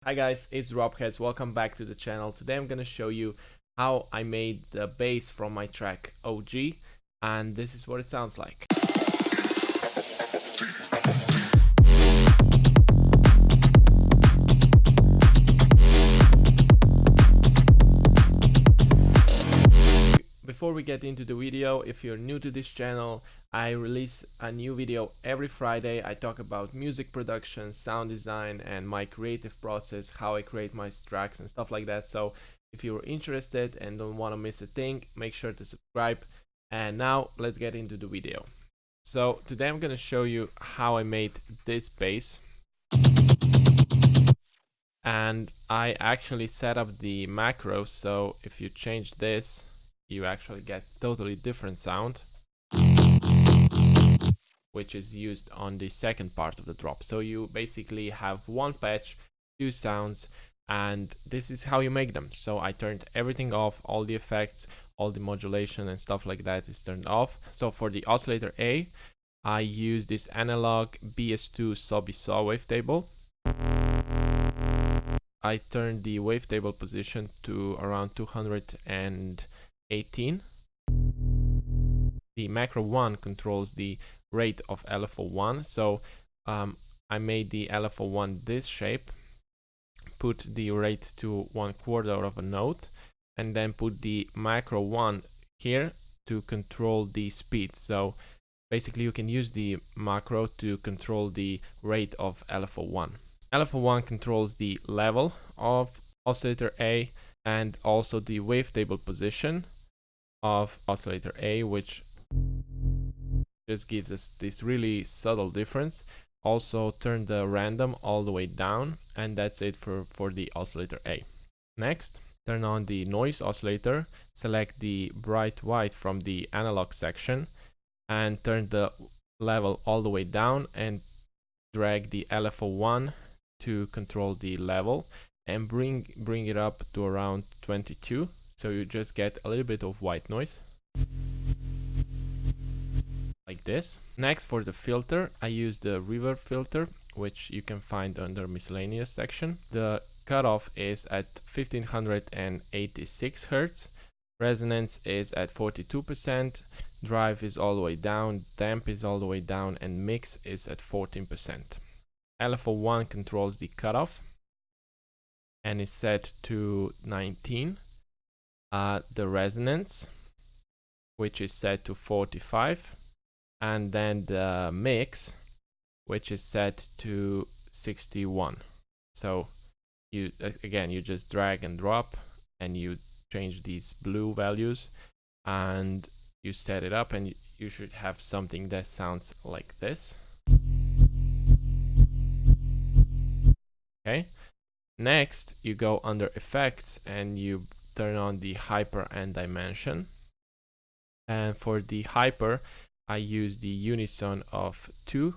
Hi guys, it's Dropheadz. Welcome back to the channel. Today I'm gonna show you how I made the bass from my track OG, and this is what it sounds like. Before we get into the video, if you're new to this channel, I release a new video every Friday. I talk about music production, sound design, and my creative process, how I create my tracks and stuff like that. So if you're interested and don't want to miss a thing, make sure to subscribe. And now let's get into the video. So today I'm going to show you how I made this bass. And I actually set up the macros, so if you change this, you actually get totally different sound, which is used on the second part of the drop. So you basically have one patch, two sounds, and this is how you make them. So I turned everything off, all the effects, all the modulation and stuff like that is turned off. So for the oscillator A, I use this analog BS2 saw wavetable. I turned the wavetable position to around 218. The macro 1 controls the rate of LFO1, so I made the LFO1 this shape, put the rate to 1/4 of a note, and then put the macro 1 here to control the speed. So basically you can use the macro to control the rate of LFO1. LFO1 controls the level of oscillator A and also the wavetable position of oscillator A, which just gives us this really subtle difference. Also turn the random all the way down, and that's it for the oscillator A. Next, turn on the noise oscillator, select the bright white from the analog section, and turn the level all the way down and drag the LFO1 to control the level and bring it up to around 22, so you just get a little bit of white noise like this. Next, for the filter, I use the reverb filter, which you can find under miscellaneous section. The cutoff is at 1586 Hz, resonance is at 42%, drive is all the way down, damp is all the way down, and mix is at 14%. LFO1 controls the cutoff and is set to 19. The resonance, which is set to 45, and then the mix, which is set to 61. So you just drag and drop and you change these blue values and you set it up, and you should have something that sounds like this. Okay, next you go under effects and you turn on the hyper and dimension, and for the hyper I use the unison of 2.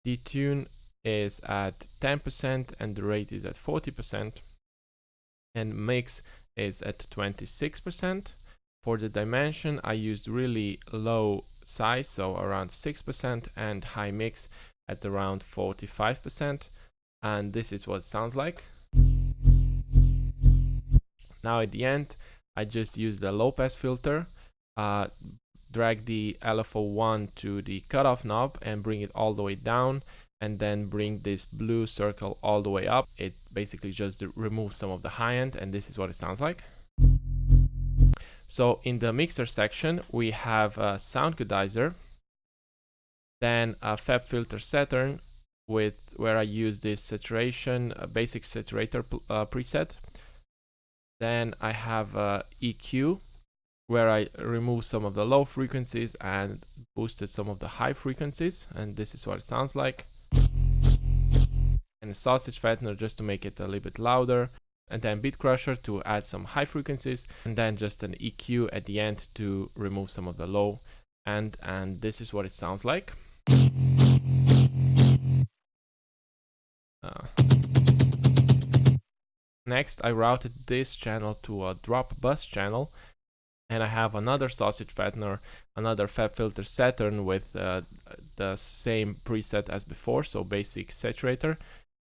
The tune is at 10% and the rate is at 40%, and mix is at 26%. For the dimension I used really low size, so around 6%, and high mix at around 45%. And this is what it sounds like. Now at the end, I just use the low pass filter, drag the LFO1 to the cutoff knob and bring it all the way down, and then bring this blue circle all the way up. It basically just removes some of the high end, and this is what it sounds like. So in the mixer section, we have a sound goodizer, then a FabFilter Saturn, where I use this saturation, basic saturator preset. Then I have a EQ, where I remove some of the low frequencies and boosted some of the high frequencies, and this is what it sounds like. And a sausage fattener just to make it a little bit louder, and then beat crusher to add some high frequencies, and then just an EQ at the end to remove some of the low, and this is what it sounds like. Next, I routed this channel to a drop bus channel, and I have another sausage fattener, another FabFilter Saturn with the same preset as before, so basic saturator,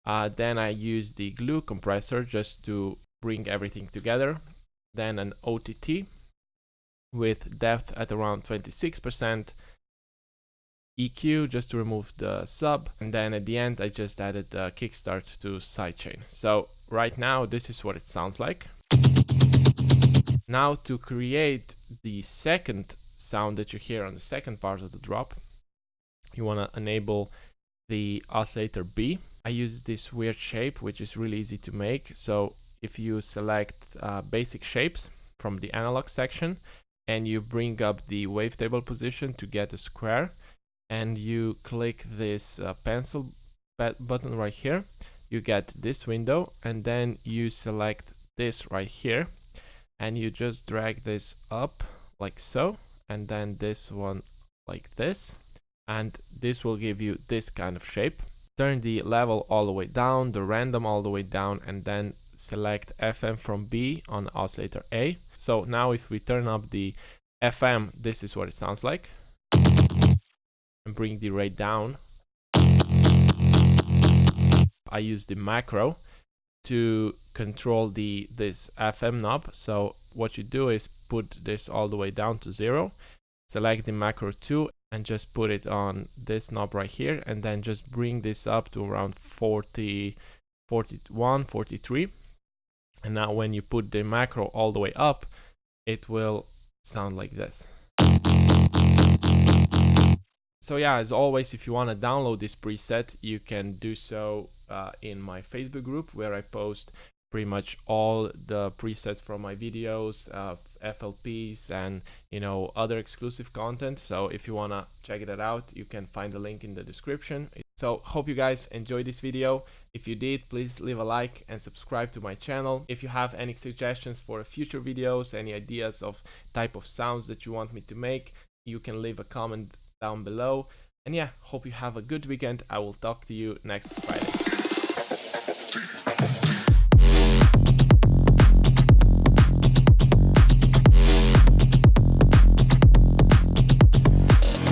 Then I use the glue compressor just to bring everything together. Then an OTT with depth at around 26%, EQ just to remove the sub, and then at the end I just added the kickstart to sidechain. So right now this is what it sounds like. Now to create the second sound that you hear on the second part of the drop, you want to enable the oscillator B. I use this weird shape which is really easy to make. So if you select basic shapes from the analog section and you bring up the wavetable position to get a square, and you click this pencil button right here, you get this window, and then you select this right here and you just drag this up like so, and then this one like this, and this will give you this kind of shape. Turn the level all the way down, the random all the way down, and then select FM from B on oscillator A. So now if we turn up the FM, this is what it sounds like. And bring the rate down. I use the macro to control this FM knob. So what you do is put this all the way down to 0, select the macro 2 and just put it on this knob right here, and then just bring this up to around 40, 41, 43. And now when you put the macro all the way up, it will sound like this. So yeah, as always, if you want to download this preset, you can do so in my Facebook group, where I post pretty much all the presets from my videos, FLPs, and other exclusive content. So if you want to check that out, you can find the link in the description. So hope you guys enjoyed this video. If you did, please leave a like and subscribe to my channel. If you have any suggestions for future videos, any ideas of type of sounds that you want me to make, you can leave a comment down below. And yeah, hope you have a good weekend. I will talk to you next Friday.